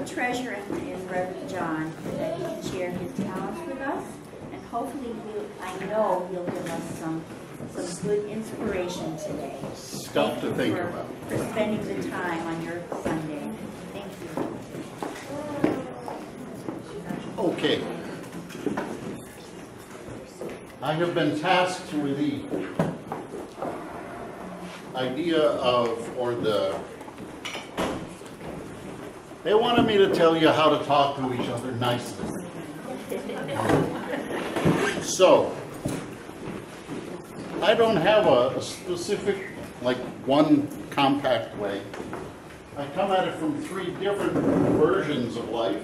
a treasure in Reverend John that he can share his talents with us, and hopefully I know he'll give us some good inspiration today. Stuff to think about. For spending the time on your Sunday. Thank you. Okay. I have been tasked with the idea of, they wanted me to tell you how to talk to each other nicely. So, I don't have a specific, like one compact way. I come at it from 3 different versions of life: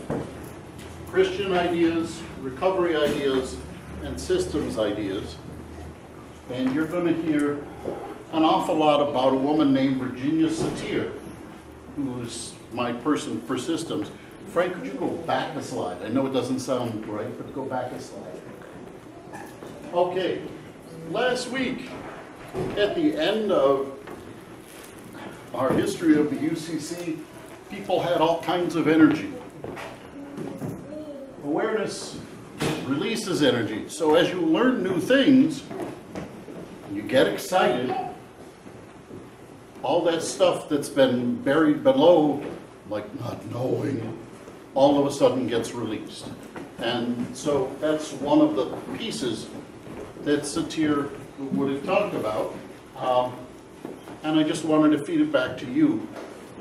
Christian ideas, recovery ideas, and systems ideas. And you're going to hear an awful lot about a woman named Virginia Satir, who's my person for systems. Frank, could you go back a slide? I know it doesn't sound right, but go back a slide. Okay, last week, at the end of our history of the UCC, people had all kinds of energy. Awareness releases energy. So as you learn new things, you get excited, all that stuff that's been buried below, like not knowing, all of a sudden gets released. And so that's one of the pieces that Satir would have talked about. And I just wanted to feed it back to you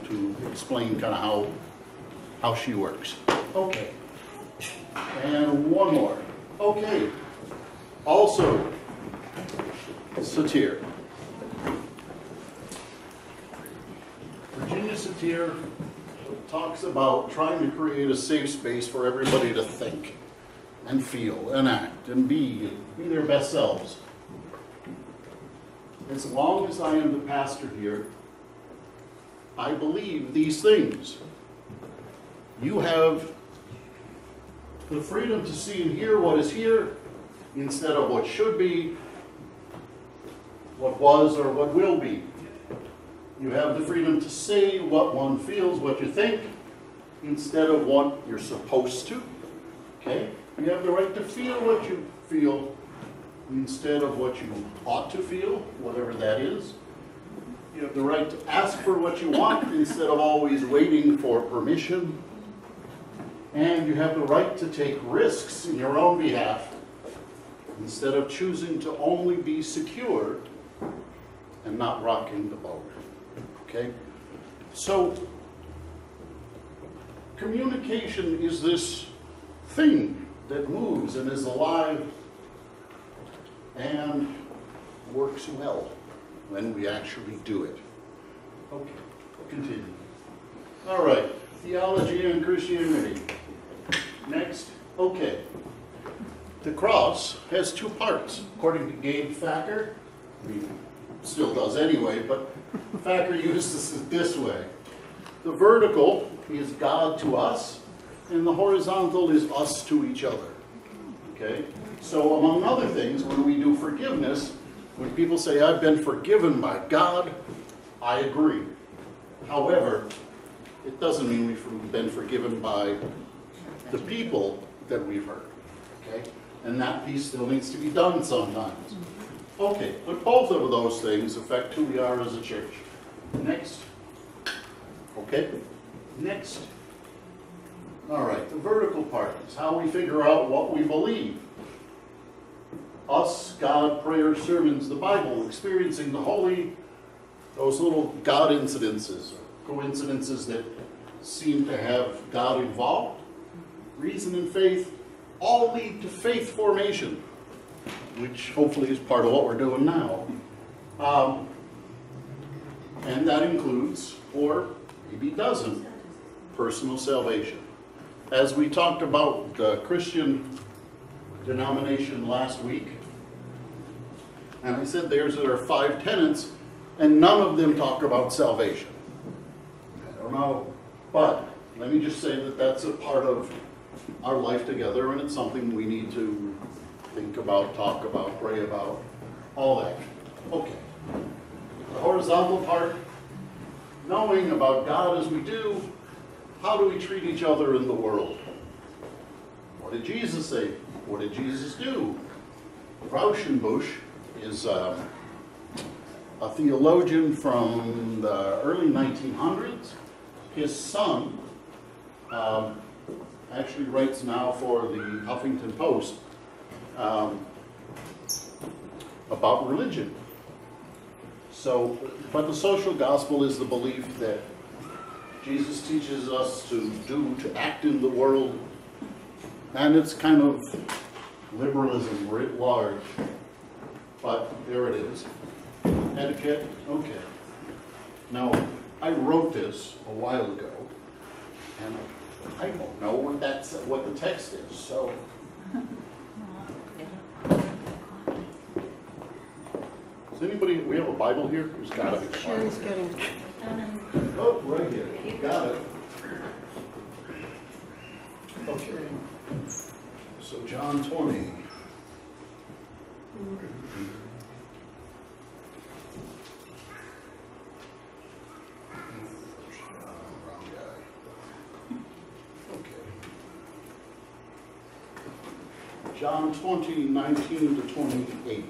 to explain kind of how she works. Okay. And one more. Okay. Also, Satir. Virginia Satir talks about trying to create a safe space for everybody to think and feel and act and be their best selves. As long as I am the pastor here, I believe these things. You have the freedom to see and hear what is here instead of what should be, what was, or what will be. You have the freedom to say what one feels, what you think, instead of what you're supposed to. Okay? You have the right to feel what you feel instead of what you ought to feel, whatever that is. You have the right to ask for what you want instead of always waiting for permission. And you have the right to take risks in your own behalf instead of choosing to only be secure and not rocking the boat. Okay? So, communication is this thing that moves and is alive and works well when we actually do it. Okay, continue. All right, theology and Christianity. Next, okay. The cross has 2 parts, according to Gabe Thacker. He still does anyway, but Thacker uses it this way. The vertical is God to us, and the horizontal is us to each other. Okay? So among other things, when we do forgiveness, when people say, I've been forgiven by God, I agree. However, it doesn't mean we've been forgiven by the people that we've hurt. Okay? And that piece still needs to be done sometimes. Okay, but both of those things affect who we are as a church. Next. Okay? Next. All right, the vertical part is how we figure out what we believe. Us, God, prayer, sermons, the Bible, experiencing the holy, those little God incidences, or coincidences that seem to have God involved, reason and faith, all lead to faith formation, which hopefully is part of what we're doing now. And that includes, or maybe doesn't, personal salvation. As we talked about the Christian denomination last week, and I said there are 5 tenets, and none of them talk about salvation. I don't know, but let me just say that that's a part of our life together, and it's something we need to think about, talk about, pray about, all that. Okay. The horizontal part, knowing about God as we do, how do we treat each other in the world? What did Jesus say? What did Jesus do? Rauschenbusch is a theologian from the early 1900s. His son actually writes now for the Huffington Post about religion. So, but the social gospel is the belief that Jesus teaches us to act in the world, and it's kind of liberalism writ large, but there it is. Etiquette, okay. Now, I wrote this a while ago, and I don't know what the text is, so. Does anybody, we have a Bible here? There's got to be a Bible. Sherry's getting. Oh, right here. Got it. Okay. So John 20. John 20, 19 to 28.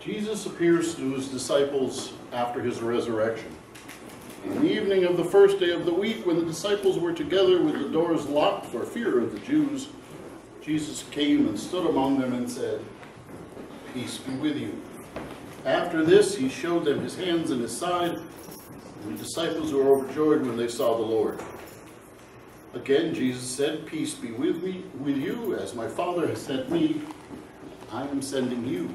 Jesus appears to his disciples after his resurrection. On the evening of the first day of the week, when the disciples were together with the doors locked for fear of the Jews, Jesus came and stood among them and said, "Peace be with you." After this, he showed them his hands and his side, and the disciples were overjoyed when they saw the Lord. Again, Jesus said, "Peace be with you, as my Father has sent me, I am sending you."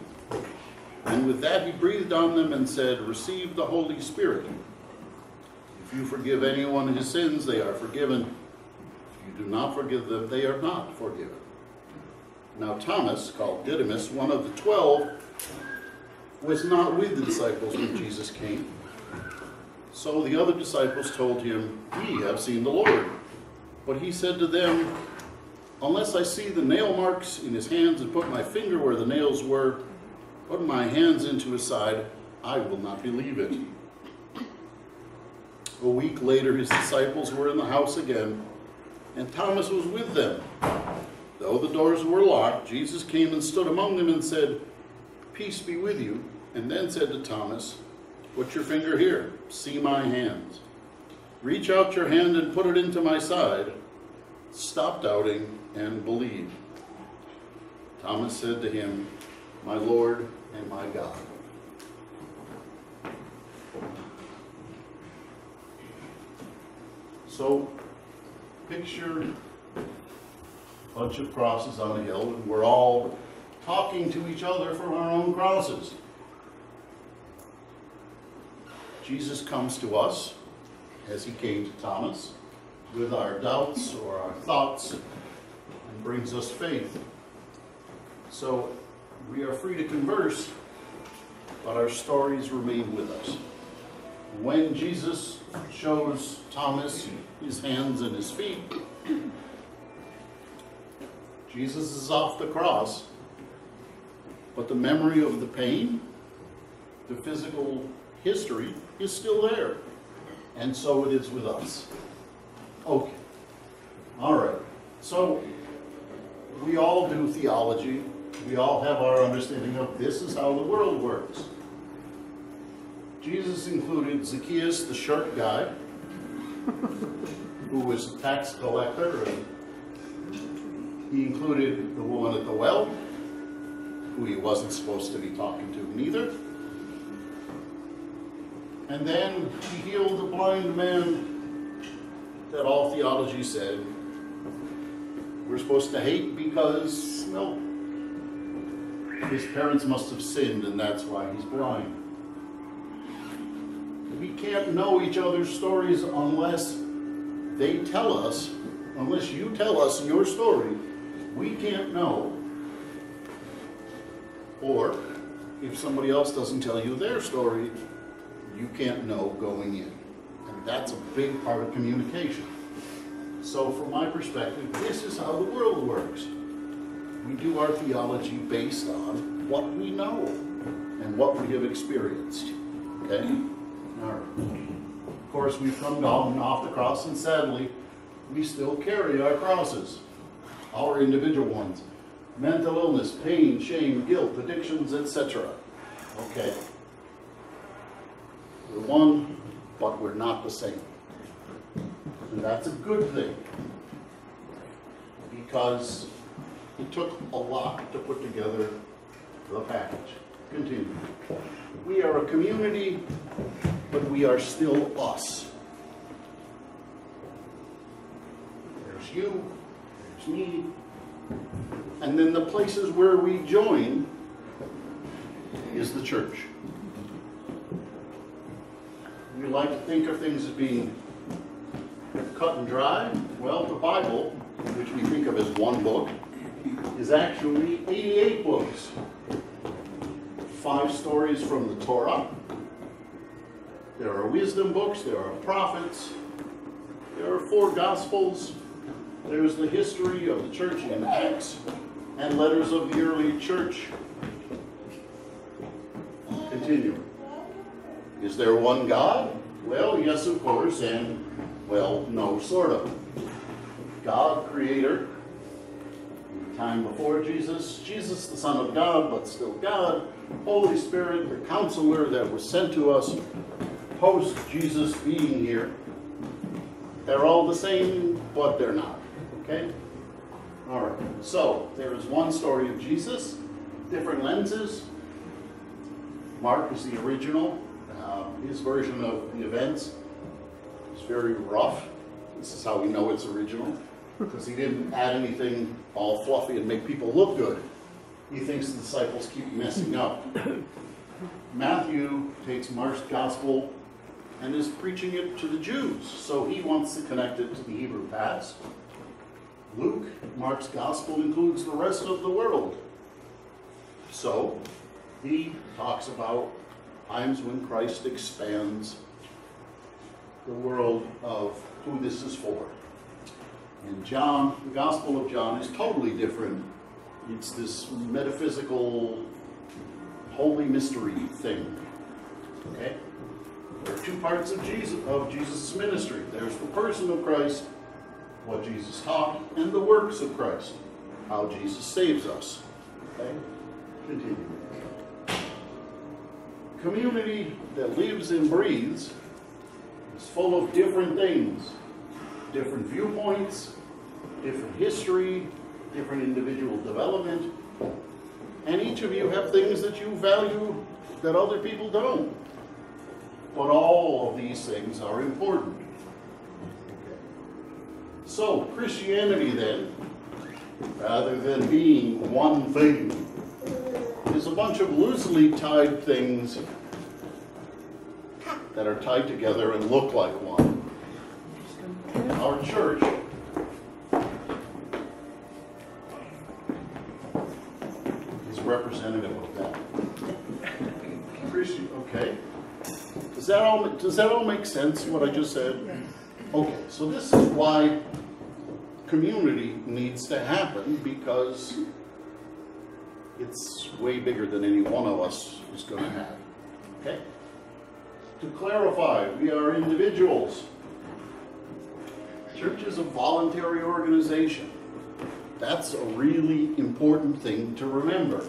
And with that, he breathed on them and said, "Receive the Holy Spirit. If you forgive anyone his sins, they are forgiven. If you do not forgive them, they are not forgiven." Now Thomas, called Didymus, one of the 12, was not with the disciples when Jesus came. So the other disciples told him, "We have seen the Lord." But he said to them, "Unless I see the nail marks in his hands and put my finger where the nails were, put my hands into his side, I will not believe it." A week later, his disciples were in the house again, and Thomas was with them. Though the doors were locked, Jesus came and stood among them and said, "Peace be with you," and then said to Thomas, "Put your finger here, see my hands. Reach out your hand and put it into my side. Stop doubting and believe." Thomas said to him, "My Lord and my God." So, picture a bunch of crosses on a hill, and we're all talking to each other from our own crosses. Jesus comes to us, as he came to Thomas, with our doubts or our thoughts, and brings us faith. So, we are free to converse, but our stories remain with us. When Jesus shows Thomas his hands and his feet, Jesus is off the cross, but the memory of the pain, the physical history, is still there. And so it is with us. Okay. All right. So we all do theology. We all have our understanding of this is how the world works. Jesus included Zacchaeus, the short guy, who was a tax collector. And he included the woman at the well, who he wasn't supposed to be talking to neither. And then he healed the blind man that all theology said we're supposed to hate because, well, his parents must have sinned and that's why he's blind. We can't know each other's stories unless they tell us, unless you tell us your story, we can't know. Or if somebody else doesn't tell you their story, you can't know going in. And that's a big part of communication. So from my perspective, this is how the world works. We do our theology based on what we know and what we have experienced. Okay? All right. Of course, we've come down and off the cross, and sadly, we still carry our crosses, our individual ones. Mental illness, pain, shame, guilt, addictions, etc. Okay? We're one, but we're not the same. And that's a good thing, because it took a lot to put together the package. Continue. We are a community, but we are still us. There's you, there's me, and then the places where we join is the church. We like to think of things as being cut and dry. Well, the Bible, which we think of as one book, is actually 88 books. 5 stories from the Torah. There are wisdom books, there are prophets, there are 4 Gospels, there's the history of the church in Acts, and letters of the early church. Continue. Is there one God? Well, yes, of course, and, well, no, sort of. God, Creator, in the time before Jesus, Jesus, the Son of God, but still God, Holy Spirit, the Counselor that was sent to us post Jesus being here. They're all the same, but they're not. Okay? All right. So, there is one story of Jesus, different lenses. Mark is the original. His version of the events is very rough. This is how we know it's original, because he didn't add anything all fluffy and make people look good. He thinks the disciples keep messing up. Matthew takes Mark's gospel and is preaching it to the Jews, so he wants to connect it to the Hebrew past. Luke, Mark's gospel, includes the rest of the world. So he talks about times when Christ expands the world of who this is for. And John, the Gospel of John, is totally different. It's this metaphysical, holy mystery thing. Okay? There are 2 parts of Jesus' ministry. There's the person of Christ, what Jesus taught, and the works of Christ, how Jesus saves us. Okay? Continue. Community that lives and breathes is full of different things, different viewpoints, different history, different individual development, and each of you have things that you value that other people don't. But all of these things are important. Okay. So, Christianity then, rather than being one thing, is a bunch of loosely tied things that are tied together and look like one. Our church is representative of that. Okay. Does that all make sense, what I just said? Okay, so this is why community needs to happen, because it's way bigger than any one of us is going to have. Okay? To clarify, we are individuals. Church is a voluntary organization. That's a really important thing to remember.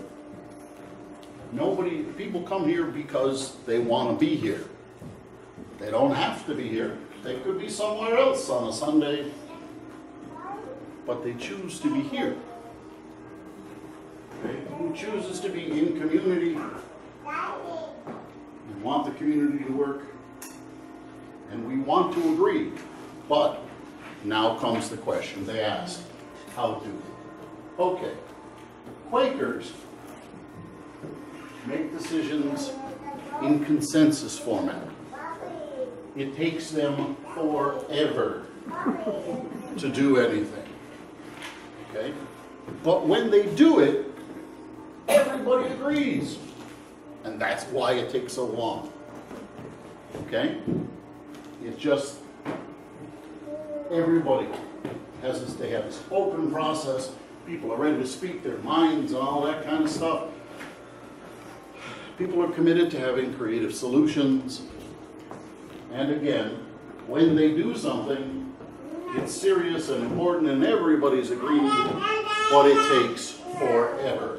People come here because they want to be here. They don't have to be here. They could be somewhere else on a Sunday, but they choose to be here. Okay? Who chooses to be in community and want the community to work, and we want to agree. But now comes the question they ask, how do? Okay, Quakers make decisions in consensus format. It takes them forever to do anything. Okay? But when they do it, everybody agrees. And that's why it takes so long. Okay? It just everybody they have this open process. People are ready to speak their minds and all that kind of stuff. People are committed to having creative solutions. And again, when they do something, it's serious and important and everybody's agreeing to it, but it takes forever.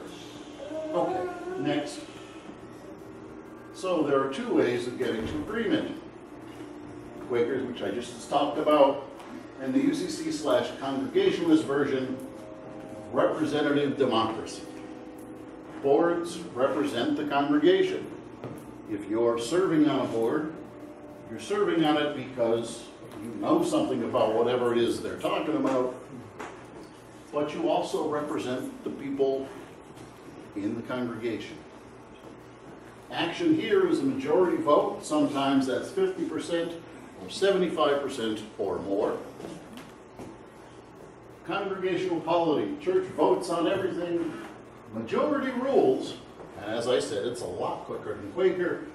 Okay, next. So there are two ways of getting to agreement. Quakers, which I just talked about, and the UCC/Congregationalist version, representative democracy. Boards represent the congregation. If you're serving on a board, you're serving on it because you know something about whatever it is they're talking about, but you also represent the people in the congregation. Action here is a majority vote. Sometimes that's 50% or 75% or more. Congregational polity, church votes on everything. Majority rules, and as I said, it's a lot quicker than Quaker.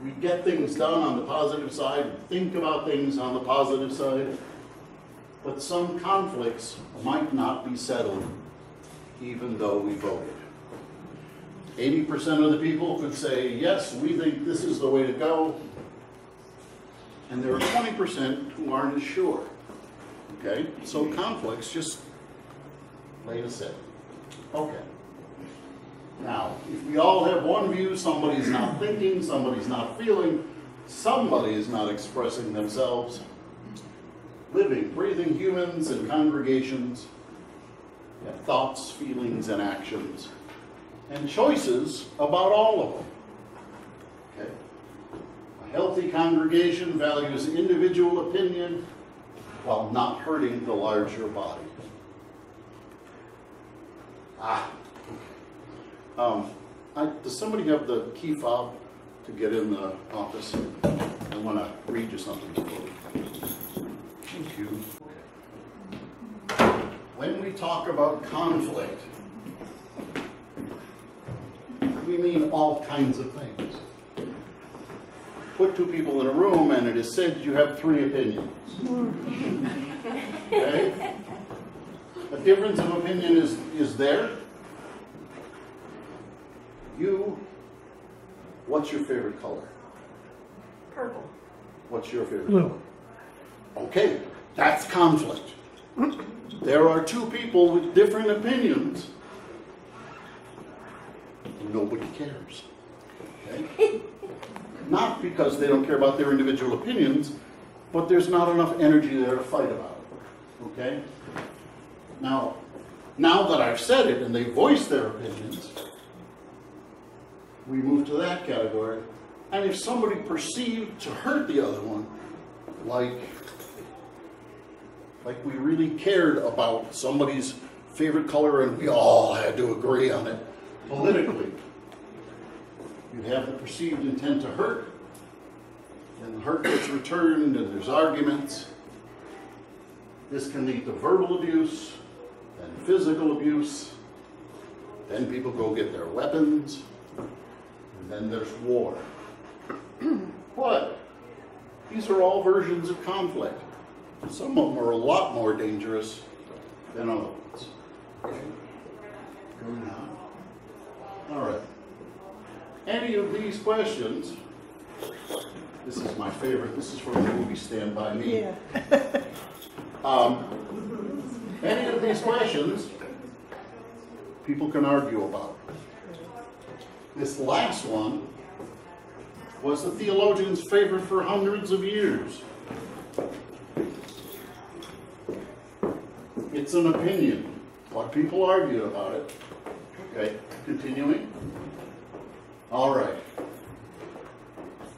We get things done on the positive side, think about things on the positive side, but some conflicts might not be settled even though we voted. 80% of the people could say, yes, we think this is the way to go, and there are 20% who aren't as sure. Okay, so conflicts, just plain and simple. Okay. Now, if we all have one view, somebody's not thinking, somebody's not feeling, somebody is not expressing themselves. Living, breathing humans and congregations have thoughts, feelings, and actions, and choices about all of them. Okay? A healthy congregation values individual opinion while not hurting the larger body. Does somebody have the key fob to get in the office? I want to read you something. Thank you. Okay. When we talk about conflict, we mean all kinds of things. Put two people in a room and it is said you have three opinions. Okay? A difference of opinion is there. What's your favorite color? Purple. What's your favorite color? Okay, that's conflict. There are two people with different opinions. Nobody cares. Okay? Not because they don't care about their individual opinions, but there's not enough energy there to fight about it. Okay? Now that I've said it and they voice their opinions, we move to that category. And if somebody perceived to hurt the other one, like we really cared about somebody's favorite color and we all had to agree on it politically, you'd have the perceived intent to hurt, and the hurt gets returned and there's arguments. This can lead to verbal abuse and physical abuse. Then people go get their weapons. And then there's war. But these are all versions of conflict. Some of them are a lot more dangerous than other ones. Okay? Going on. All right. Any of these questions, this is my favorite, this is from the movie Stand By Me. Yeah. Any of these questions, people can argue about. This last one was the theologian's favorite for hundreds of years. It's an opinion, but people argue about it. Okay, continuing. All right.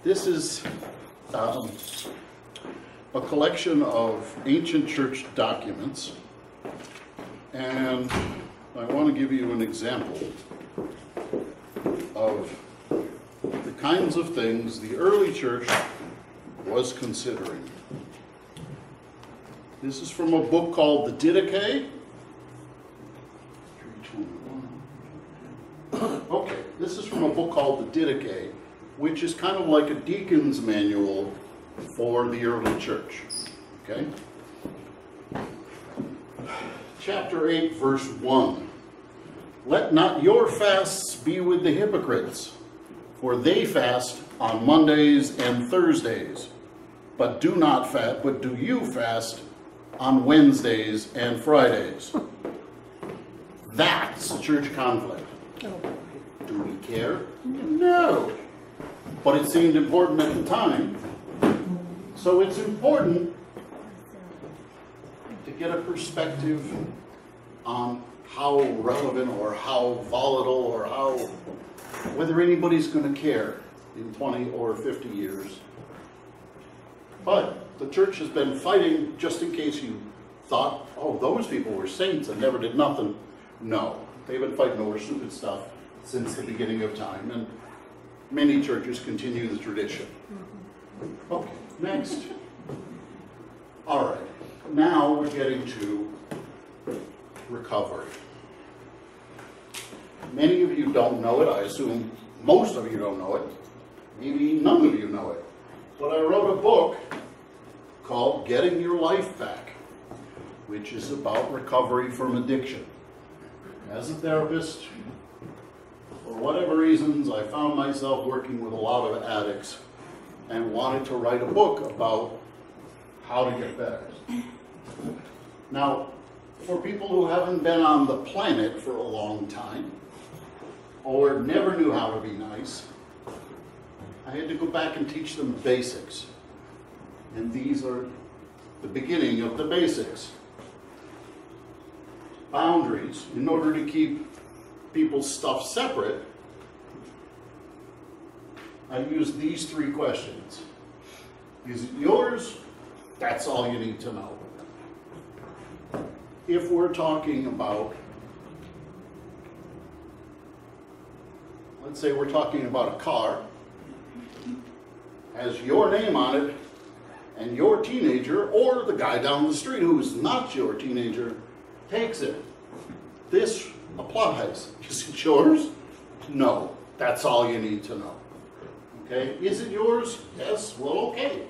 This is a collection of ancient church documents, and I want to give you an example of the kinds of things the early church was considering. This is from a book called the Didache. Okay, this is from a book called the Didache, which is kind of like a deacon's manual for the early church. Okay? chapter 8, verse 1. Let not your fasts be with the hypocrites, for they fast on Mondays and Thursdays, but do you fast on Wednesdays and Fridays. That's a church conflict. Do we care? No. But it seemed important at the time. So it's important to get a perspective on how relevant or how volatile or whether anybody's going to care in 20 or 50 years. But the church has been fighting, just in case you thought, oh, those people were saints and never did nothing. No, they've been fighting over stupid stuff since the beginning of time, and many churches continue the tradition. Okay, next. All right, now we're getting to recovery. Many of you don't know it. I assume most of you don't know it. Maybe none of you know it. But I wrote a book called Getting Your Life Back, which is about recovery from addiction. As a therapist, for whatever reasons, I found myself working with a lot of addicts and wanted to write a book about how to get better. Now, for people who haven't been on the planet for a long time, or never knew how to be nice, I had to go back and teach them basics. And these are the beginning of the basics. Boundaries. In order to keep people's stuff separate, I use these 3 questions. Is it yours? That's all you need to know. If we're talking about, let's say we're talking about a car, has your name on it, and your teenager, or the guy down the street who's not your teenager, takes it. This applies. Is it yours? No. That's all you need to know. Okay? Is it yours? Yes. Well, okay.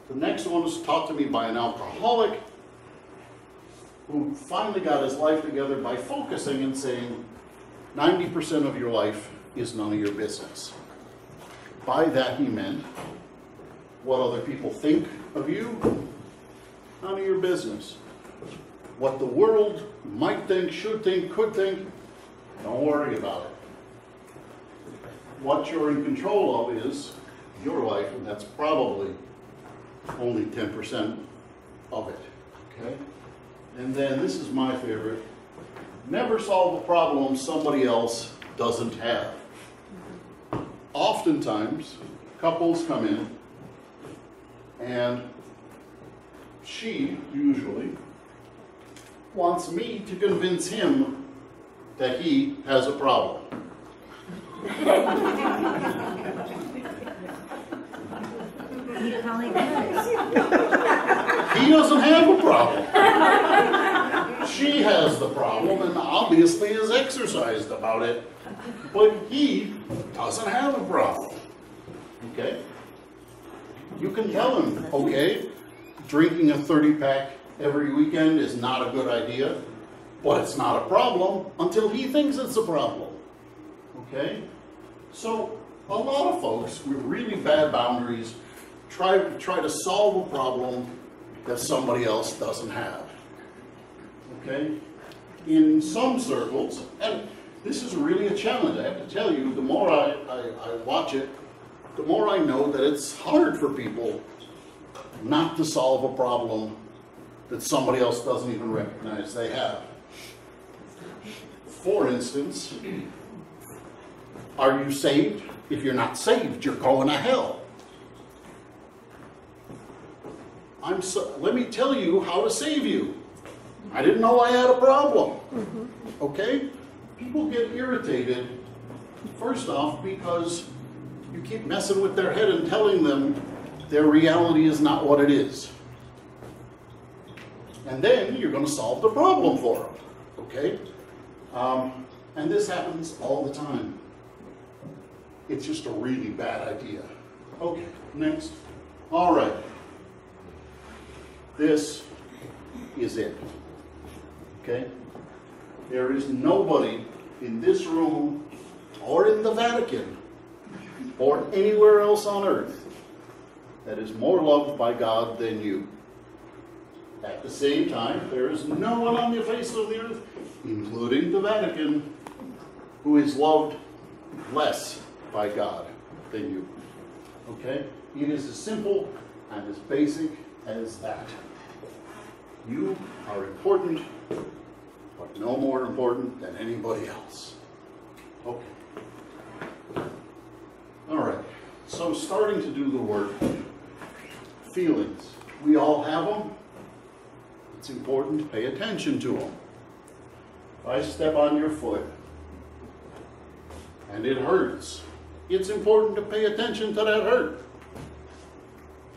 The next one was taught to me by an alcoholic who finally got his life together by focusing and saying, 90% of your life is none of your business. By that he meant, what other people think of you, none of your business. What the world might think, should think, could think, don't worry about it. What you're in control of is your life, and that's probably only 10% of it, okay? And then this is my favorite. Never solve a problem somebody else doesn't have. Oftentimes, couples come in and she usually wants me to convince him that he has a problem. He probably does. He doesn't have a problem. She has the problem and obviously is exercised about it, but he doesn't have a problem. Okay? You can tell him, okay, drinking a 30-pack every weekend is not a good idea, but it's not a problem until he thinks it's a problem. Okay? So a lot of folks with really bad boundaries try to solve a problem that somebody else doesn't have. Okay? In some circles, and this is really a challenge, I have to tell you, the more I watch it, the more I know that it's hard for people not to solve a problem that somebody else doesn't even recognize they have. For instance, are you saved? If you're not saved, you're going to hell. Let me tell you how to save you. I didn't know I had a problem. Okay? People get irritated, first off, because you keep messing with their head and telling them their reality is not what it is. And then you're going to solve the problem for them. Okay? And this happens all the time. It's just a really bad idea. Okay, next. All right. This is it. Okay? There is nobody in this room or in the Vatican or anywhere else on earth that is more loved by God than you. At the same time, there is no one on the face of the earth, including the Vatican, who is loved less by God than you. Okay? It is as simple and as basic as that. You are important, but no more important than anybody else. Okay. All right. So starting to do the work, feelings. We all have them. It's important to pay attention to them. If I step on your foot and it hurts, it's important to pay attention to that hurt.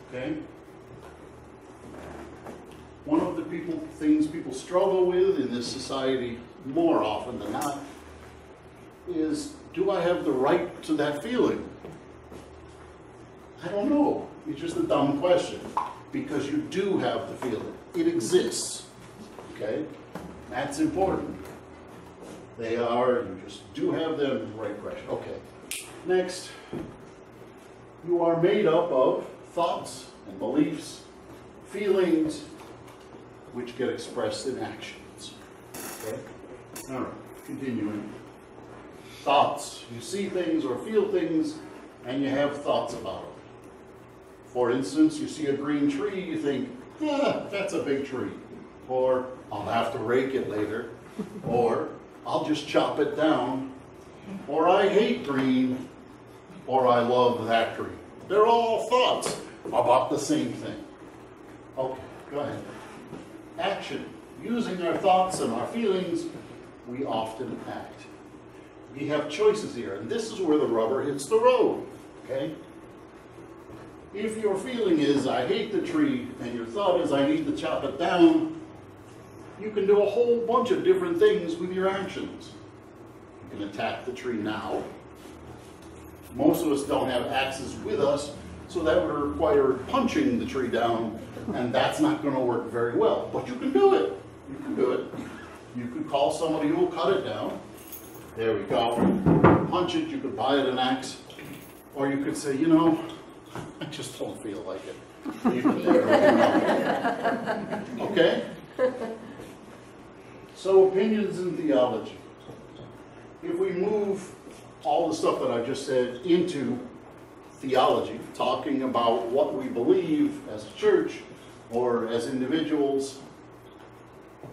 Okay? One of the things people struggle with in this society more often than not is, do I have the right to that feeling? I don't know. It's just a dumb question. Because you do have the feeling. It exists. Okay? That's important. They are, you just do have them. Right question. Okay. Next, you are made up of thoughts and beliefs, feelings, which get expressed in actions. Okay? All right, continuing. Thoughts. You see things or feel things, and you have thoughts about them. For instance, you see a green tree, you think, that's a big tree. Or, I'll have to rake it later. Or, I'll just chop it down. Or, I hate green. Or, I love that tree. They're all thoughts about the same thing. Okay, go ahead. Action. Using our thoughts and our feelings, we often act. We have choices here, and this is where the rubber hits the road. Okay? If your feeling is, I hate the tree, and your thought is, I need to chop it down, you can do a whole bunch of different things with your actions. You can attack the tree now. Most of us don't have axes with us, so that would require punching the tree down, and that's not going to work very well. But you can do it. You can do it. You could call somebody who will cut it down. There we go. Punch it. You could buy it an axe. Or you could say, you know, I just don't feel like it. Leave it there. Okay? So opinions and theology. If we move all the stuff that I just said into theology, talking about what we believe as a church or as individuals,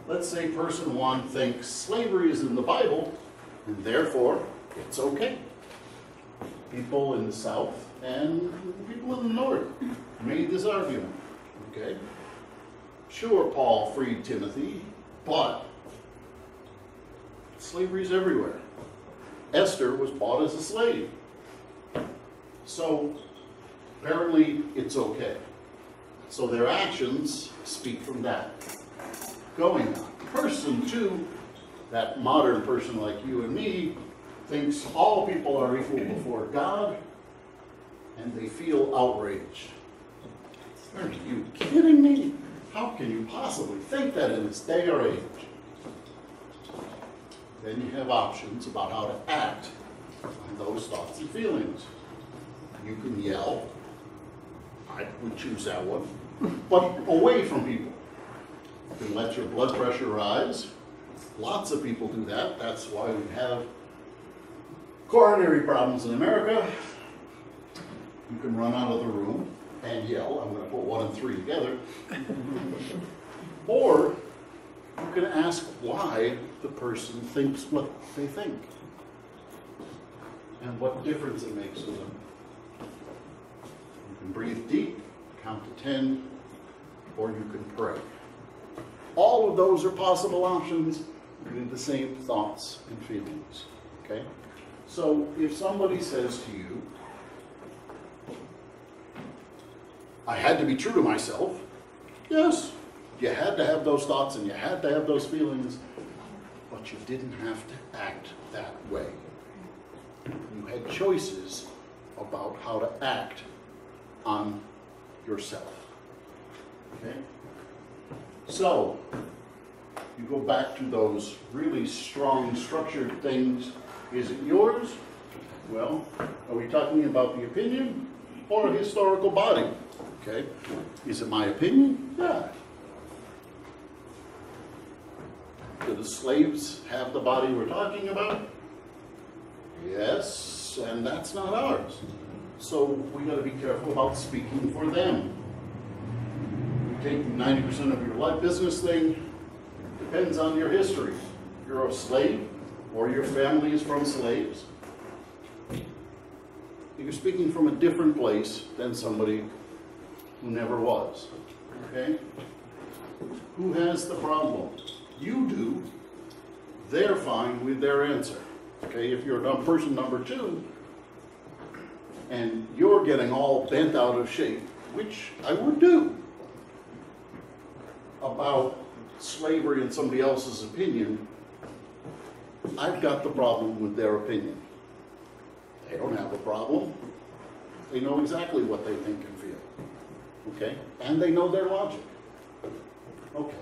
let's say person one thinks slavery is in the Bible, and therefore it's okay. People in the South and people in the North made this argument. Okay? Sure, Paul freed Timothy, but slavery's everywhere. Esther was bought as a slave. So apparently it's okay. So their actions speak from that. Going on. Person two, that modern person like you and me, thinks all people are equal before God, and they feel outraged. Are you kidding me? How can you possibly think that in this day or age? Then you have options about how to act on those thoughts and feelings. You can yell. I would choose that one. But away from people. You can let your blood pressure rise. Lots of people do that. That's why we have coronary problems in America. You can run out of the room and yell. I'm going to put 1 and 3 together. Or you can ask why the person thinks what they think and what difference it makes to them. You can breathe deep, count to 10, or you can pray. All of those are possible options with the same thoughts and feelings. Okay? So if somebody says to you, I had to be true to myself, yes, you had to have those thoughts and you had to have those feelings, but you didn't have to act that way. You had choices about how to act on yourself. Okay? So, you go back to those really strong structured things. Is it yours? Well, are we talking about the opinion or a historical body? Okay. Is it my opinion? Yeah. Do the slaves have the body we're talking about? Yes, and that's not ours. So we got to be careful about speaking for them. You take 90% of your life business thing, depends on your history. You're a slave, or your family is from slaves. You're speaking from a different place than somebody who never was. Okay? Who has the problem? You do. They're fine with their answer. Okay? If you're person number 2, and you're getting all bent out of shape, which I would do, about slavery and somebody else's opinion, I've got the problem with their opinion. They don't have a problem. They know exactly what they think and feel. Okay? And they know their logic. Okay.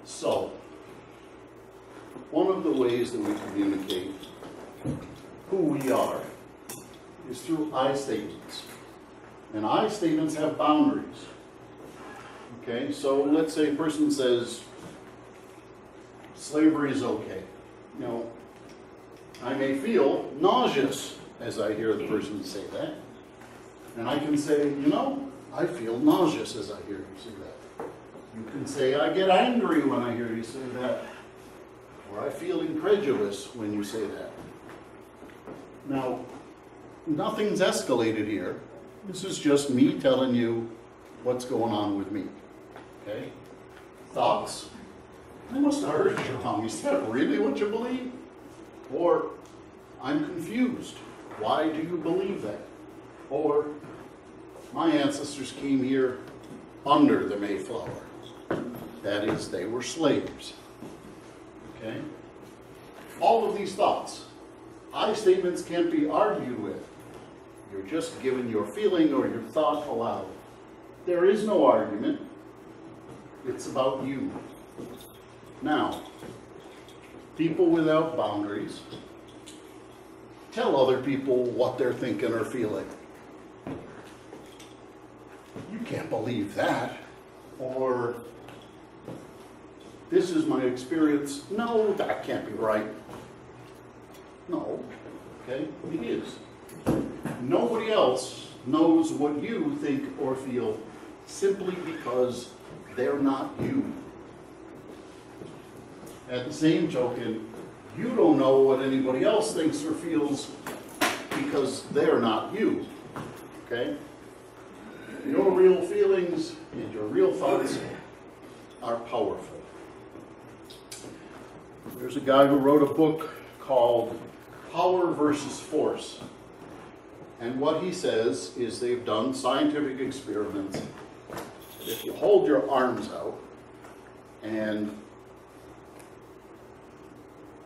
So, one of the ways that we communicate who we are is through I statements. And I statements have boundaries. Okay, so let's say a person says, slavery is okay. You know, I may feel nauseous as I hear the person say that. And I can say, you know, I feel nauseous as I hear you say that. You can say, I get angry when I hear you say that. Or I feel incredulous when you say that. Now, nothing's escalated here. This is just me telling you what's going on with me. Okay? Thoughts? I must have heard you wrong. Is that really what you believe? Or, I'm confused. Why do you believe that? Or, my ancestors came here under the Mayflower. That is, they were slaves. Okay? All of these thoughts. I statements can't be argued with. You're just giving your feeling or your thought aloud. There is no argument. It's about you. Now, people without boundaries tell other people what they're thinking or feeling. You can't believe that. Or, this is my experience. No, that can't be right. No. Okay? It is. Nobody else knows what you think or feel simply because they're not you. At the same token, you don't know what anybody else thinks or feels because they're not you. Okay? Your real feelings and your real thoughts are powerful. There's a guy who wrote a book called Power versus Force. And what he says is they've done scientific experiments. If you hold your arms out and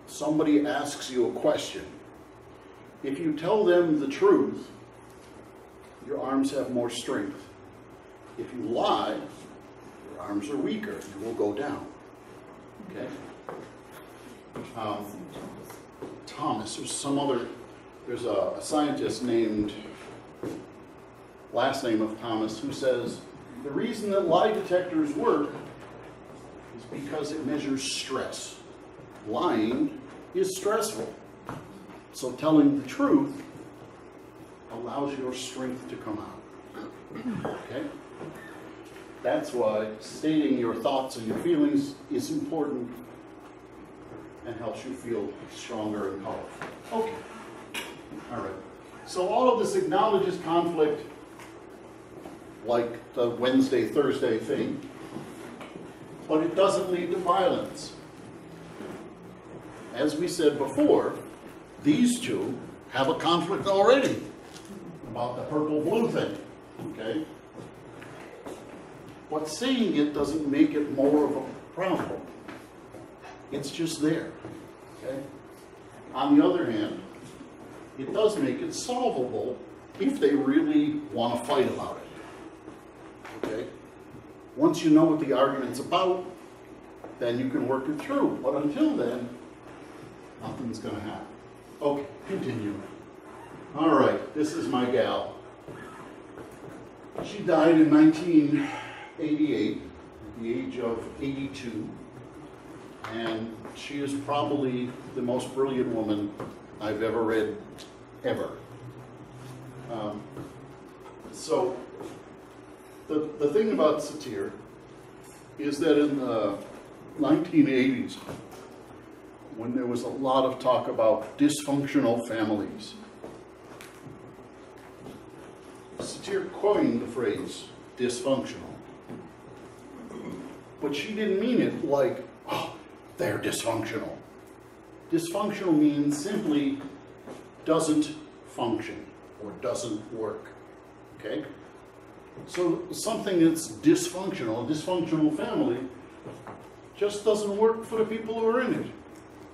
somebody asks you a question, if you tell them the truth, your arms have more strength. If you lie, your arms are weaker. You will go down. Okay? Thomas, there's a scientist named, last name of Thomas, who says the reason that lie detectors work is because it measures stress. Lying is stressful. So telling the truth allows your strength to come out. Okay? That's why stating your thoughts and your feelings is important and helps you feel stronger and powerful. Okay. All right. So all of this acknowledges conflict, like the Wednesday, Thursday thing, but it doesn't lead to violence. As we said before, these two have a conflict already about the purple-blue thing, okay? But saying it doesn't make it more of a problem. It's just there, okay? On the other hand, it does make it solvable if they really want to fight about it, okay? Once you know what the argument's about, then you can work it through. But until then, nothing's going to happen. Okay, continue. All right, this is my gal. She died in 1988 at the age of 82. And she is probably the most brilliant woman I've ever read, ever. So the thing about satire is that in the 1980s, when there was a lot of talk about dysfunctional families, satire coined the phrase dysfunctional. But she didn't mean it like, oh, they're dysfunctional. Dysfunctional means simply doesn't function or doesn't work, okay? So something that's dysfunctional, a dysfunctional family, just doesn't work for the people who are in it.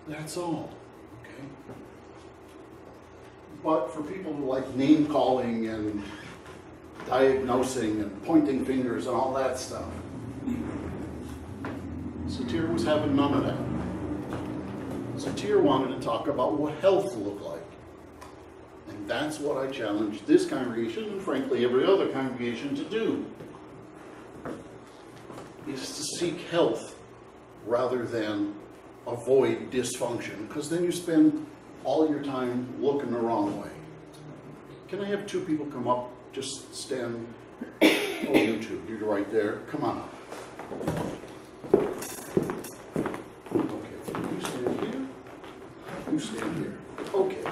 That's all, okay? But for people who like name calling and diagnosing and pointing fingers and all that stuff, satire was having none of that. Satire wanted to talk about what health looked like. And that's what I challenge this congregation, and frankly every other congregation, to do, is to seek health rather than avoid dysfunction, because then you spend all your time looking the wrong way. Can I have two people come up? Just stand. Oh, you two, you're right there. Come on up. Okay, you stand here. You stand here. Okay.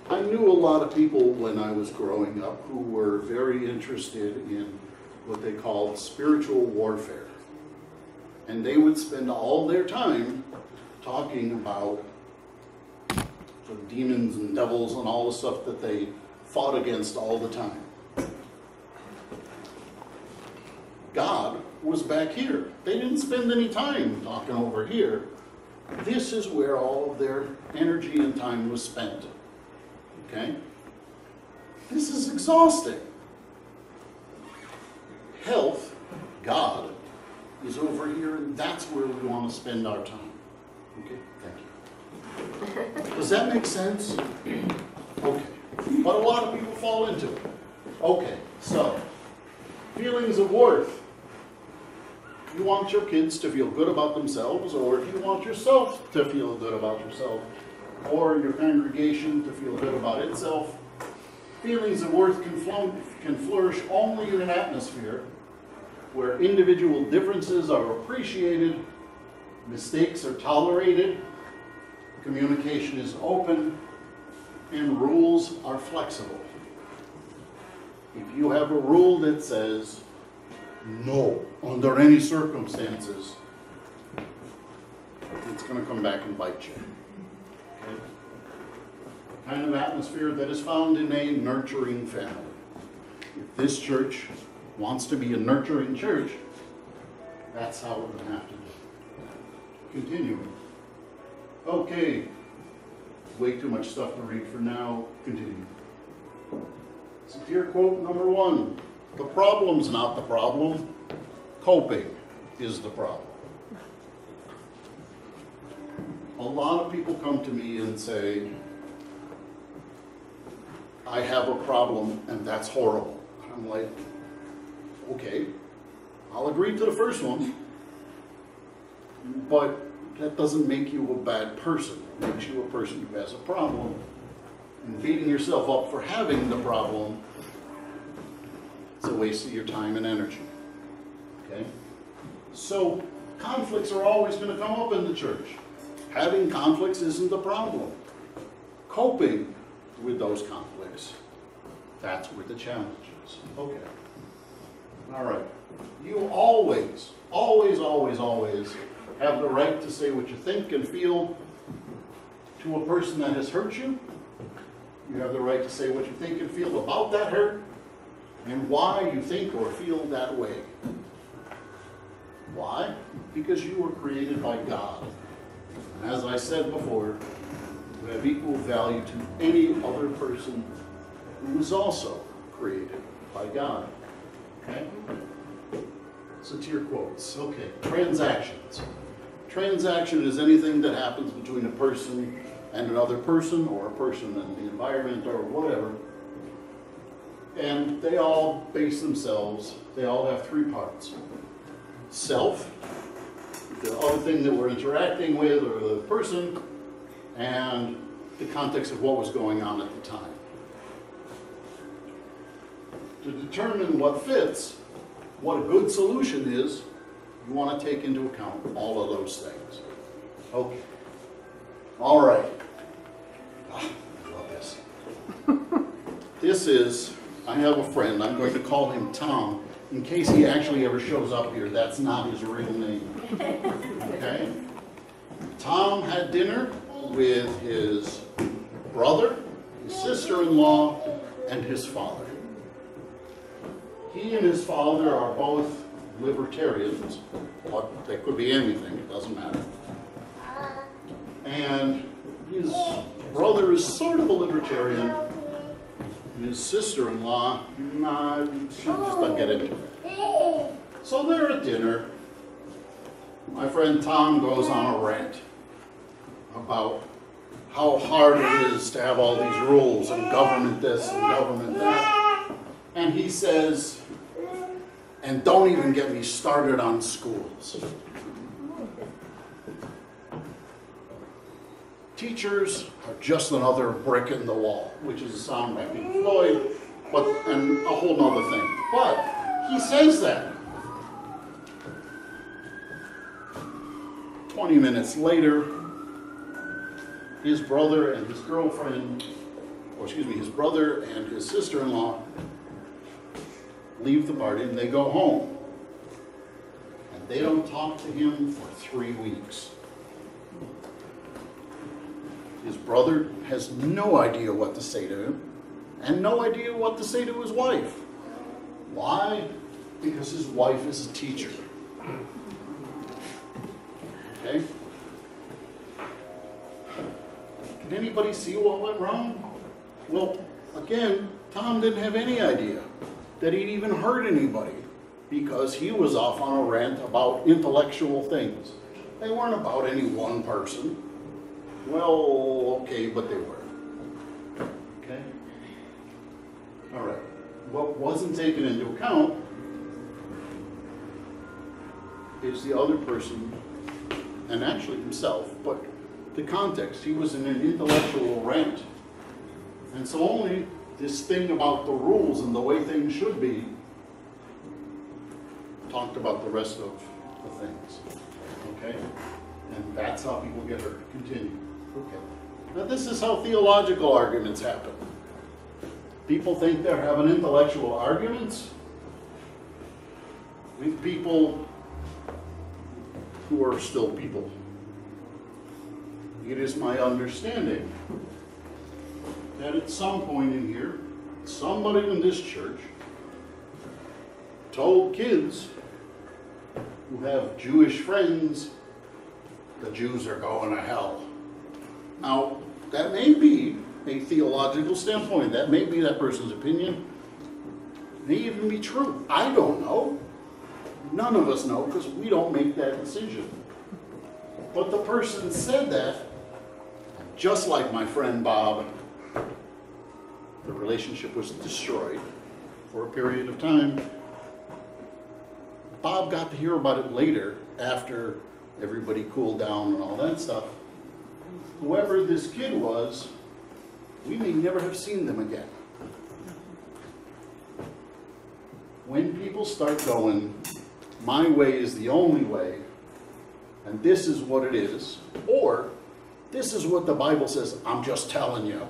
I knew a lot of people when I was growing up who were very interested in what they called spiritual warfare. And they would spend all their time talking about the demons and devils and all the stuff that they fought against all the time. God was back here. They didn't spend any time talking over here. This is where all of their energy and time was spent. Okay? This is exhausting. Health, God, is over here, and that's where we want to spend our time. Okay? Thank you. Does that make sense? Okay. But a lot of people fall into it. Okay, so, feelings of worth. You want your kids to feel good about themselves, or if you want yourself to feel good about yourself, or your congregation to feel good about itself, feelings of worth can flourish only in an atmosphere where individual differences are appreciated, mistakes are tolerated, communication is open, and rules are flexible. If you have a rule that says, no, under any circumstances, it's going to come back and bite you. Okay? The kind of atmosphere that is found in a nurturing family. If this church wants to be a nurturing church, that's how we're going to have to do it. Continuing. Okay. Way too much stuff to read for now. Continue. Satire quote number 1. The problem's not the problem. Coping is the problem. A lot of people come to me and say, I have a problem and that's horrible. I'm like, okay, I'll agree to the first one, but that doesn't make you a bad person. It makes you a person who has a problem. And beating yourself up for having the problem, it's a waste of your time and energy. Okay? So, conflicts are always going to come up in the church. Having conflicts isn't the problem. Coping with those conflicts, that's where the challenge is. Okay. All right. You always, always, always, always have the right to say what you think and feel to a person that has hurt you. You have the right to say what you think and feel about that hurt and why you think or feel that way. Why? Because you were created by God. And as I said before, you have equal value to any other person who was also created by God. Okay? So it's your quotes. Okay, transactions. Transaction is anything that happens between a person and another person, or a person and the environment, or whatever. And they all base themselves, they all have three parts. Self, the other thing that we're interacting with, or the person, and the context of what was going on at the time. To determine what fits, what a good solution is, you want to take into account all of those things. Okay. All right. Ah, I love this. This is, I have a friend, I'm going to call him Tom, in case he actually ever shows up here. That's not his real name. Okay? Tom had dinner with his brother, his sister-in-law, and his father. He and his father are both libertarians, but they could be anything, it doesn't matter. And his brother is sort of a libertarian, and his sister-in-law, nah, she just doesn't get into it. So they're at dinner. My friend Tom goes on a rant about how hard it is to have all these rules and government this and government that. And he says, and don't even get me started on schools. Teachers are just another brick in the wall, which is a song by Pink Floyd, and a whole nother thing. But he says that. 20 minutes later, his brother and his girlfriend, or excuse me, his brother and his sister-in-law leave the party and they go home. And they don't talk to him for 3 weeks. His brother has no idea what to say to him, and no idea what to say to his wife. Why? Because his wife is a teacher. Okay? Can anybody see what went wrong? Well, again, Tom didn't have any idea that he'd even hurt anybody, because he was off on a rant about intellectual things. They weren't about any one person. Well, okay, but they were. Okay? All right. What wasn't taken into account is the other person, and actually himself, but the context. He was in an intellectual rant. And so only this thing about the rules and the way things should be talked about the rest of the things. Okay? And that's how people get hurt. Continue. Okay. Now this is how theological arguments happen. People think they're having intellectual arguments with people who are still people. It is my understanding that at some point in here, somebody in this church told kids who have Jewish friends the Jews are going to hell. Now, that may be a theological standpoint. That may be that person's opinion. It may even be true. I don't know. None of us know because we don't make that decision. But the person said that, just like my friend Bob, the relationship was destroyed for a period of time. Bob got to hear about it later, after everybody cooled down and all that stuff. Whoever this kid was, we may never have seen them again. When people start going, my way is the only way, and this is what it is, or this is what the Bible says, I'm just telling you,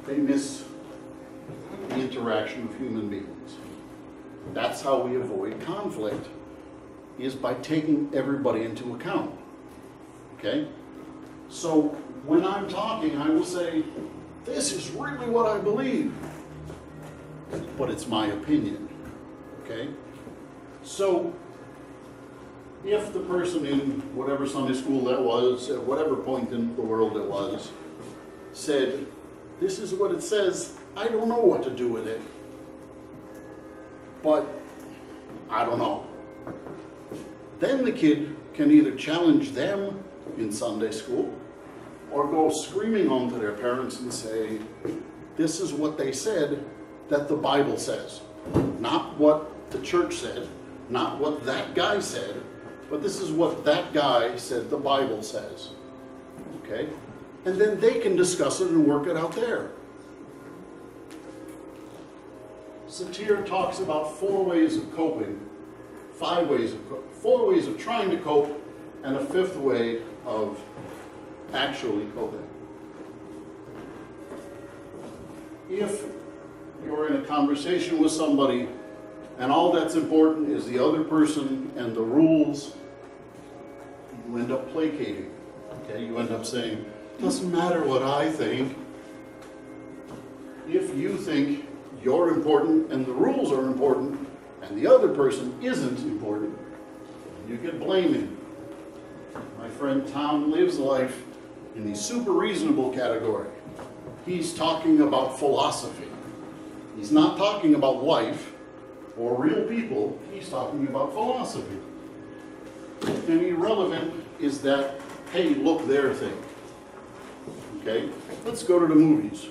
they miss the interaction of human beings. That's how we avoid conflict, is by taking everybody into account. Okay? So when I'm talking, I will say, this is really what I believe, but it's my opinion. Okay? So if the person in whatever Sunday school that was, at whatever point in the world it was, said, this is what it says, I don't know what to do with it. But I don't know. Then the kid can either challenge them in Sunday school or go screaming home to their parents and say, this is what they said that the Bible says. Not what the church said, not what that guy said, but this is what that guy said the Bible says. Okay? And then they can discuss it and work it out there. Satir talks about 4 ways of coping, 5 ways of coping, 4 ways of trying to cope, and a 5th way of actually coping. If you're in a conversation with somebody and all that's important is the other person and the rules, you end up placating. Okay? You end up saying, doesn't matter what I think. If you think you're important and the rules are important and the other person isn't important, you get blaming. My friend Tom lives life in the super reasonable category. He's talking about philosophy. He's not talking about life or real people. He's talking about philosophy. And irrelevant is that, hey, look there thing. Okay? Let's go to the movies.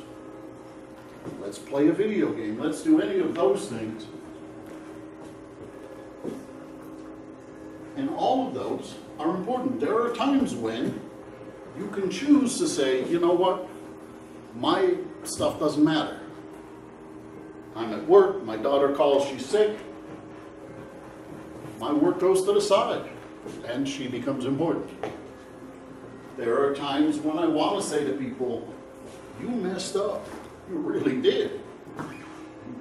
Let's play a video game. Let's do any of those things. And all of those are important. There are times when you can choose to say, you know what, my stuff doesn't matter. I'm at work, my daughter calls, she's sick. My work goes to the side, and she becomes important. There are times when I want to say to people, you messed up. You really did.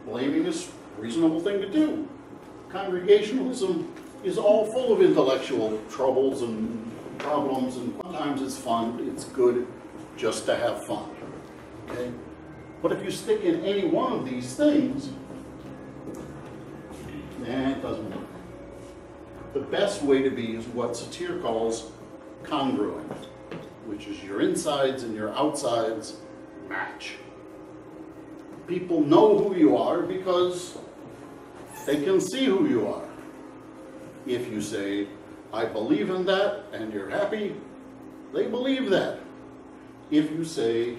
Blaming is a reasonable thing to do. Congregationalism is all full of intellectual troubles and problems, and sometimes it's fun, it's good just to have fun. Okay? But if you stick in any one of these things, it doesn't work. The best way to be is what Satir calls congruent, which is your insides and your outsides match. People know who you are because they can see who you are. If you say, I believe in that, and you're happy, they believe that. If you say,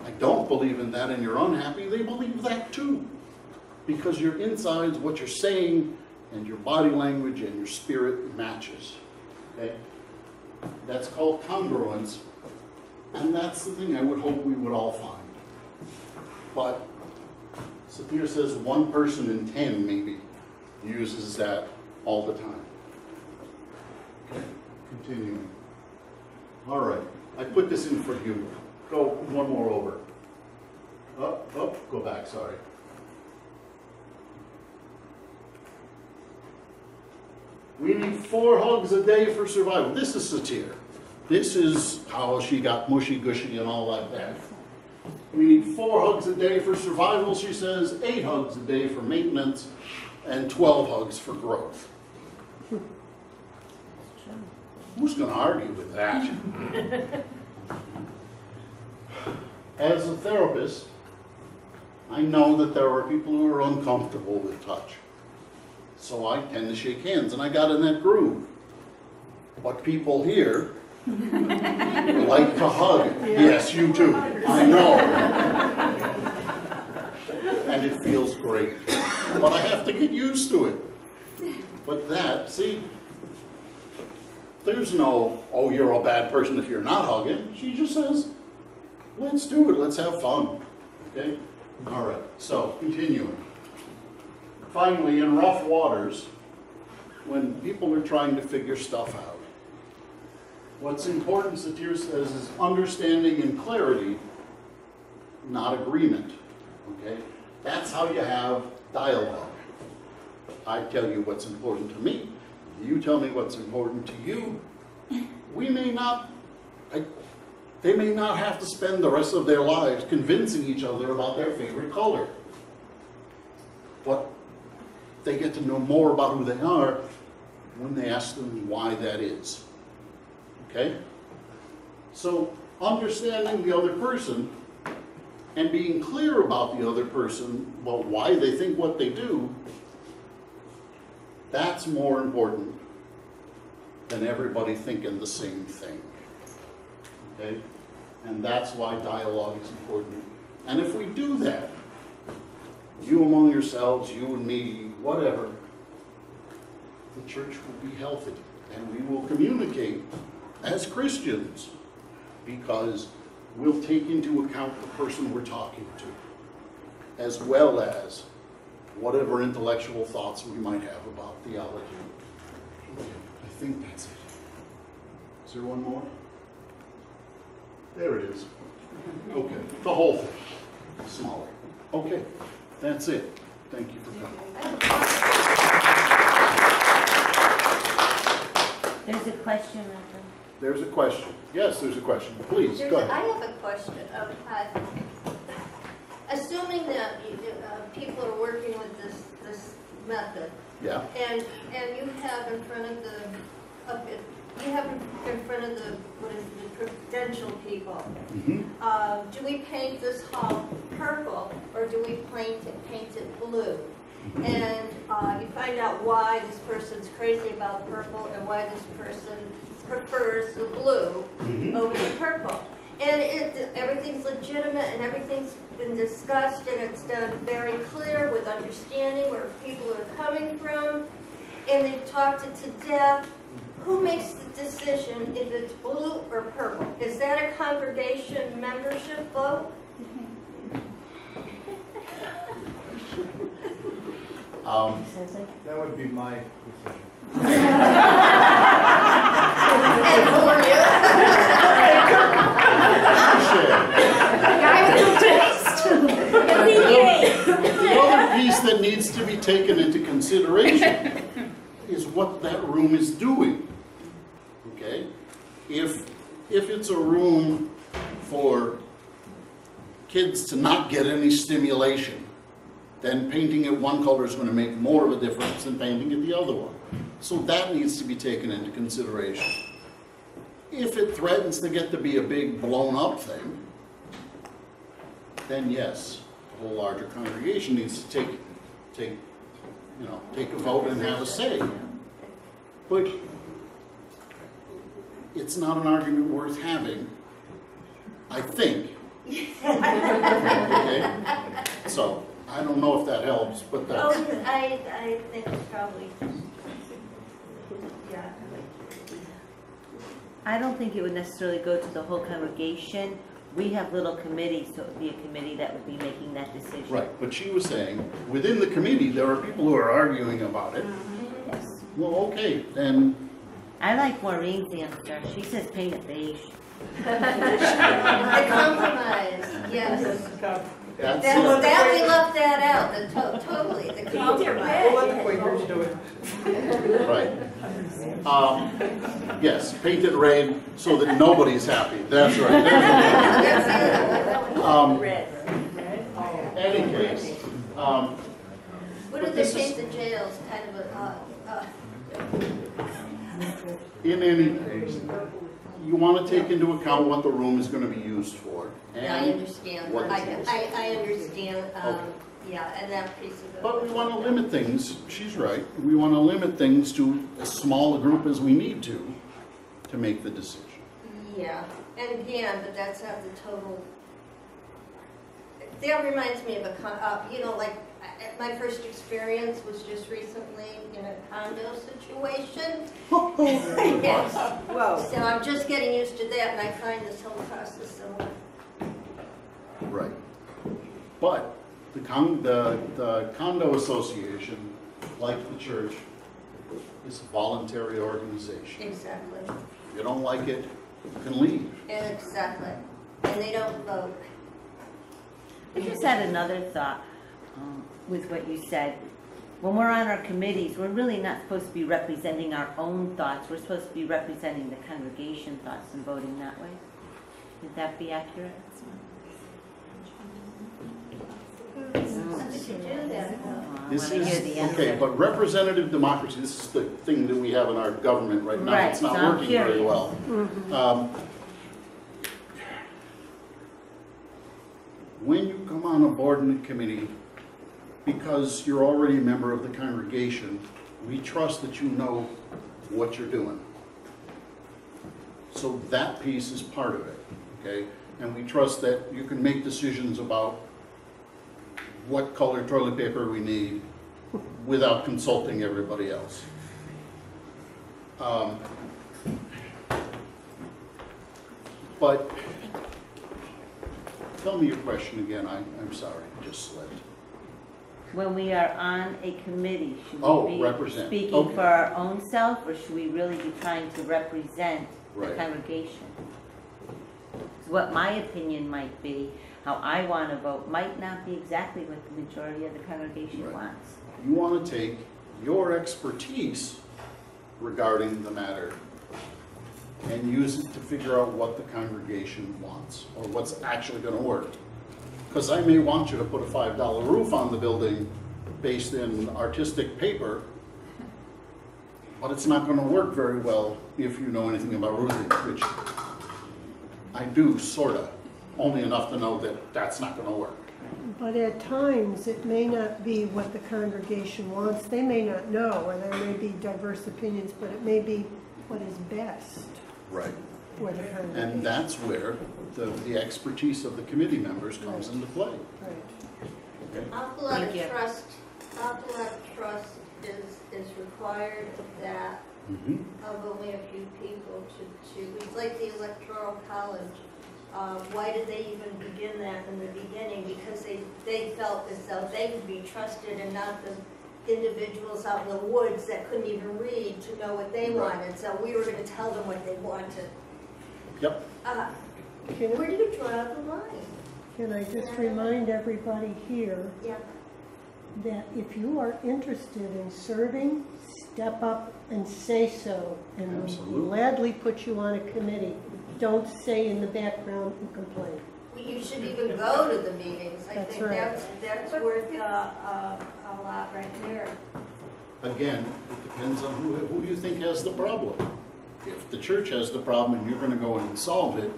I don't believe in that, and you're unhappy, they believe that too. Because your insides, what you're saying, and your body language and your spirit matches. Okay? That's called congruence. And that's the thing I would hope we would all find. But Satir says 1 person in 10 maybe uses that all the time. Okay, continuing. All right, I put this in for you. Go 1 more over. Go back, sorry. We need 4 hugs a day for survival. This is Satir. This is how she got mushy-gushy and all like that. We need 4 hugs a day for survival, she says, 8 hugs a day for maintenance, and 12 hugs for growth. Who's going to argue with that? As a therapist, I know that there are people who are uncomfortable with touch. So I tend to shake hands, and I got in that groove. But people here like to hug. Yes, you too. I know. And it feels great. But I have to get used to it. But that, see, there's no, oh, you're a bad person if you're not hugging. She just says, let's do it. Let's have fun. Okay? All right. So, continuing. Finally, in rough waters, when people are trying to figure stuff out, what's important, Satir says, is understanding and clarity, not agreement. Okay? That's how you have dialogue. I tell you what's important to me. You tell me what's important to you. We may not, they may not have to spend the rest of their lives convincing each other about their favorite color. But they get to know more about who they are when they ask them why that is. Okay? So, understanding the other person and being clear about the other person, about why they think what they do, that's more important than everybody thinking the same thing. Okay? And that's why dialogue is important. And if we do that, you among yourselves, you and me, whatever, the church will be healthy. And we will communicate as Christians because we'll take into account the person we're talking to, as well as whatever intellectual thoughts we might have about theology. Okay, I think that's it. Is there one more? There it is. Okay, the whole thing, smaller. Okay, that's it. Thank you for coming. There's a question, Reverend. There's a question. Yes, there's a question. Please, go ahead. I have a question. Assuming that people are working with this method, Yeah. and you have in front of the prudential people, do we paint this hall purple or do we paint it blue? And you find out why this person's crazy about purple and why this person prefers the blue over the purple. And everything's legitimate and everything's been discussed and it's done very clear with understanding where people are coming from, and they've talked it to death. Who makes the decision if it's blue or purple? Is that a congregation membership vote? That would be my decision. And for you? The other piece that needs to be taken into consideration is what that room is doing. Okay? If it's a room for kids to not get any stimulation, then painting it one color is going to make more of a difference than painting it the other one. So that needs to be taken into consideration. If it threatens to get to be a big blown up thing, then yes, the whole larger congregation needs to take a vote and have a say. But it's not an argument worth having, I think. Okay? So I don't know if that helps, but that's... Oh, I think it's probably, yeah. I don't think it would necessarily go to the whole congregation. We have little committees, so it would be a committee that would be making that decision. Right, but she was saying, within the committee, there are people who are arguing about it. Yes. Well, okay, then, I like Maureen's answer. She says paint it beige. The compromise, yes. that's That it. we left that out, totally, the compromise. We'll let the Quakers do it. Right. Yes, paint it red so that nobody's happy. That's right. That's it. Red. Any case, What did they paint the jails, kind of in any case, you want to take into account what the room is going to be used for. I understand, what I it is. understand, Okay. yeah, and that piece of it. But we want to limit things, she's right, we want to limit things to as small a group as we need to make the decision. Yeah, and again, but that's not the total. That reminds me of like my first experience was just recently in a condo situation. Yes. Whoa. So I'm just getting used to that, and I find this whole process similar. Right. But the condo association, like the church, is a voluntary organization. Exactly. If you don't like it, you can leave. Exactly. And they don't vote. I just had another thought with what you said. When we're on our committees, we're really not supposed to be representing our own thoughts. We're supposed to be representing the congregation thoughts and voting that way. Would that be accurate? How should do that? This wanna hear is, the answer. okay, but representative democracy, this is the thing that we have in our government right now. Right, It's not so I'm working very curious. well. When on a board and a committee, because you're already a member of the congregation, we trust that you know what you're doing. So that piece is part of it, okay? And we trust that you can make decisions about what color toilet paper we need without consulting everybody else. But tell me your question again. I'm sorry, I just slipped. When we are on a committee, should Oh, we be represent. speaking Okay. for our own self, or should we really be trying to represent the Right. congregation? 'Cause what my opinion might be, how I want to vote, might not be exactly what the majority of the congregation Right. wants. You want to take your expertise regarding the matter and use it to figure out what the congregation wants, or what's actually going to work. Because I may want you to put a $5 roof on the building based in artistic paper, but it's not going to work very well if you know anything about roofing, which I do, sort of, only enough to know that that's not going to work. But at times, it may not be what the congregation wants. They may not know, or there may be diverse opinions, but it may be what is best Right. for the congregation. And that's where the expertise of the committee members comes into play. Right. Okay? Awful lot of Thank you. trust, awful lot of trust is required of that, Mhm. of only a few people to, it's like the electoral college. Why did they even begin that in the beginning? Because they felt as though they could be trusted and not the individuals out in the woods that couldn't even read to know what they Right. wanted. So we were gonna tell them what they wanted. Yep. Where do you draw the line? Can I just remind everybody here Yeah. that if you are interested in serving, step up and say so, and we'll Absolutely. gladly put you on a committee. Don't stay in the background and complain. Well, you should even go to the meetings. I That's think right. that's worth a lot right there. Again, it depends on who you think has the problem. If the church has the problem and you're going to go in and solve it,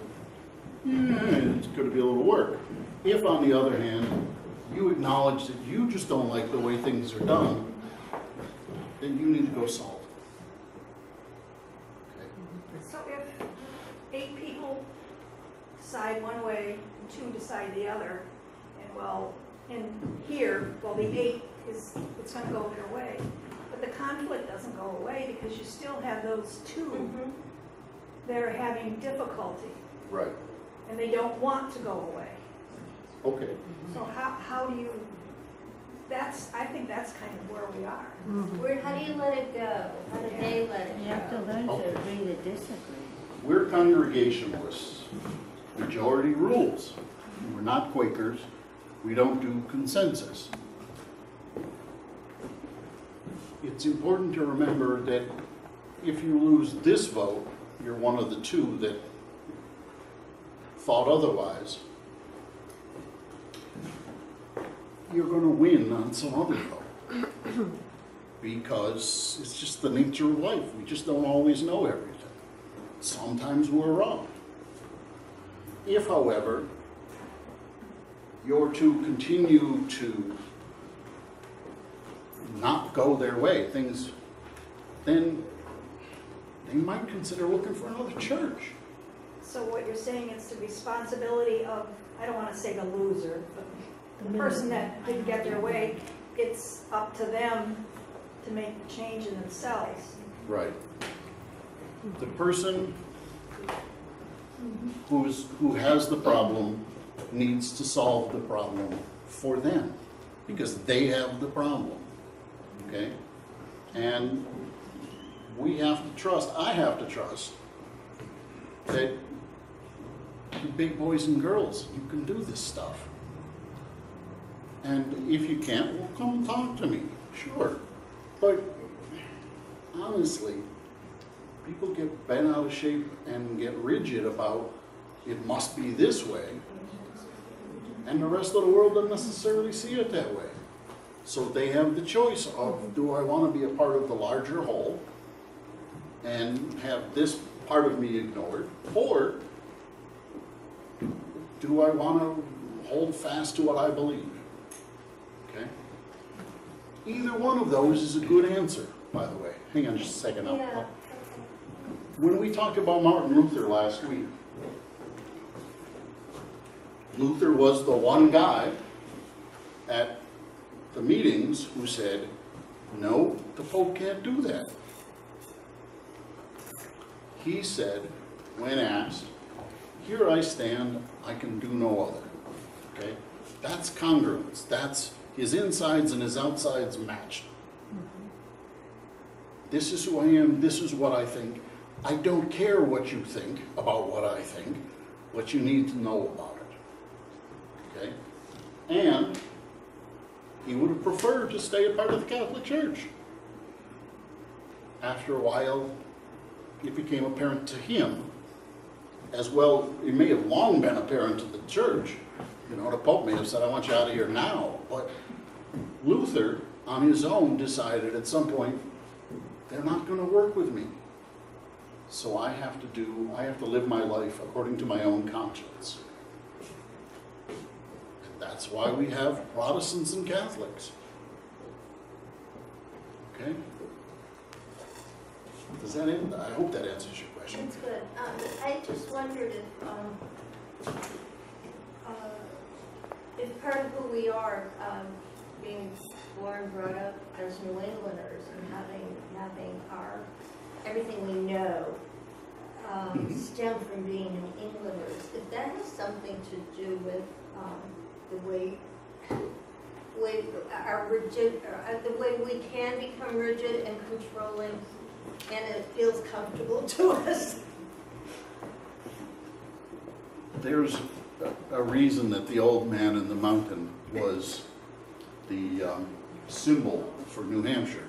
it's going to be a little work. If, on the other hand, you acknowledge that you just don't like the way things are done, then you need to go solve it. Okay? So if 8 people decide one way, and 2 decide the other, and well, in here, well, the 8 it's gonna go their way, but the conflict doesn't go away because you still have those 2 that are having difficulty, Right. and they don't want to go away. Okay. So how do you, I think that's kind of where we are. How do you let it go? How do they let it You have to go? learn Okay. to agree to disagree. We're Congregationalists. Majority rules. We're not Quakers. We don't do consensus. It's important to remember that if you lose this vote, you're one of the 2 that thought otherwise. You're going to win on some other vote. Because it's just the nature of life. We just don't always know everything. Sometimes we're wrong. If, however, your 2 continue to not go their way, then they might consider looking for another church. So what you're saying is the responsibility of, I don't want to say the loser, but the person that didn't get their way, it's up to them to make the change in themselves. Right. The person who has the problem needs to solve the problem for them because they have the problem. Okay? And we have to trust, I have to trust that you big boys and girls, you can do this stuff. And if you can't, well, come talk to me, sure. But honestly, people get bent out of shape and get rigid about it must be this way, and the rest of the world doesn't necessarily see it that way. So they have the choice of, do I want to be a part of the larger whole and have this part of me ignored, or do I want to hold fast to what I believe. Okay? Either one of those is a good answer, by the way. Hang on just a second. Yeah. When we talked about Martin Luther last week, Luther was the one guy at the meetings who said, no, the Pope can't do that. He said, when asked, here I stand, I can do no other. Okay? That's congruence. That's his insides and his outsides matched. This is who I am, this is what I think. I don't care what you think about what I think, what you need to know about it. Okay? And he would have preferred to stay a part of the Catholic Church. After a while, it became apparent to him, as well, it may have long been apparent to the church. You know, the Pope may have said, I want you out of here now. But Luther, on his own, decided at some point, they're not going to work with me. So I have to live my life according to my own conscience. And that's why we have Protestants and Catholics. Okay? Does that end? I hope that answers your question. That's good. I just wondered if part of who we are, being born, brought up as New Englanders, and having our everything we know stem from being New Englanders, if that has something to do with the way our rigid, the way we can become rigid and controlling, and it feels comfortable to us. There's a reason that the old man in the mountain was the symbol for New Hampshire.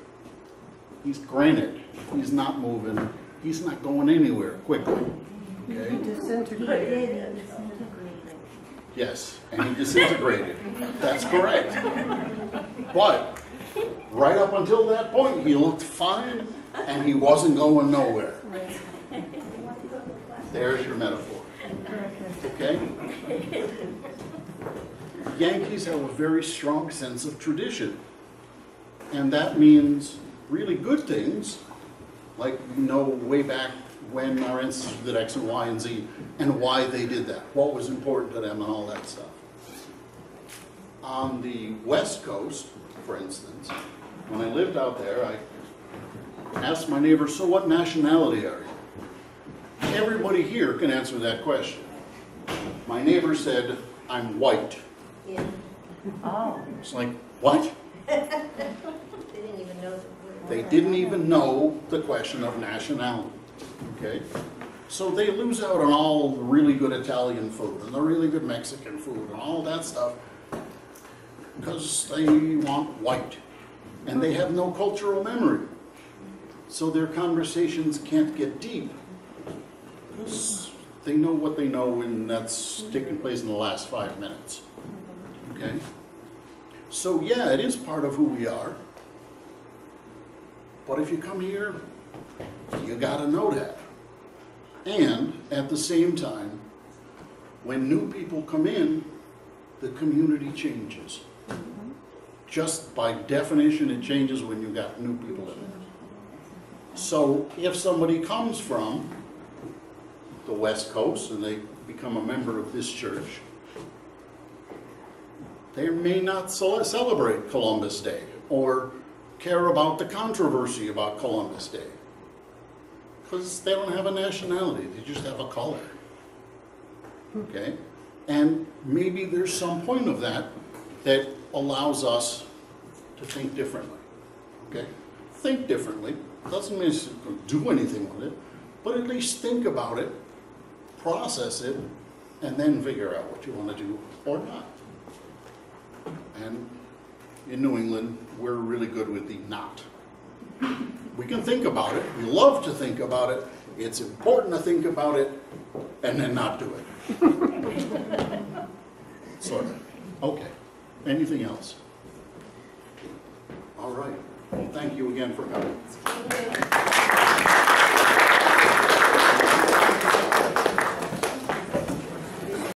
He's granite. He's not moving. He's not going anywhere quickly. Okay? Disintegrated. Yes, and he disintegrated. That's correct. But right up until that point, he looked fine, and he wasn't going nowhere. There's your metaphor. Okay? Yankees have a very strong sense of tradition. And that means really good things, like we know way back when our ancestors did X and Y and Z, and why they did that, what was important to them and all that stuff. On the West Coast, for instance, when I lived out there, I asked my neighbor, so what nationality are you? Everybody here can answer that question. My neighbor said, I'm white. Yeah. Oh. It's like, what? They didn't even know the word. They didn't even know the question of nationality. Okay? So they lose out on all the really good Italian food and the really good Mexican food and all that stuff because they want white. And they have no cultural memory. So their conversations can't get deep because they know what they know, and that's taking place in the last 5 minutes. Okay? So yeah, it is part of who we are. But if you come here, you gotta know that. And at the same time, when new people come in, the community changes. Just by definition, it changes when you got new people in it. So if somebody comes from the West Coast and they become a member of this church, they may not celebrate Columbus Day or care about the controversy about Columbus Day because they don't have a nationality, they just have a color. Okay? And maybe there's some point of that that allows us to think differently. Okay? Think differently. Doesn't mean do anything with it, but at least think about it, process it, and then figure out what you want to do or not. And in New England, we're really good with the not. We can think about it. We love to think about it. It's important to think about it and then not do it. Sort of. Okay. Anything else? All right. Well, thank you again for coming.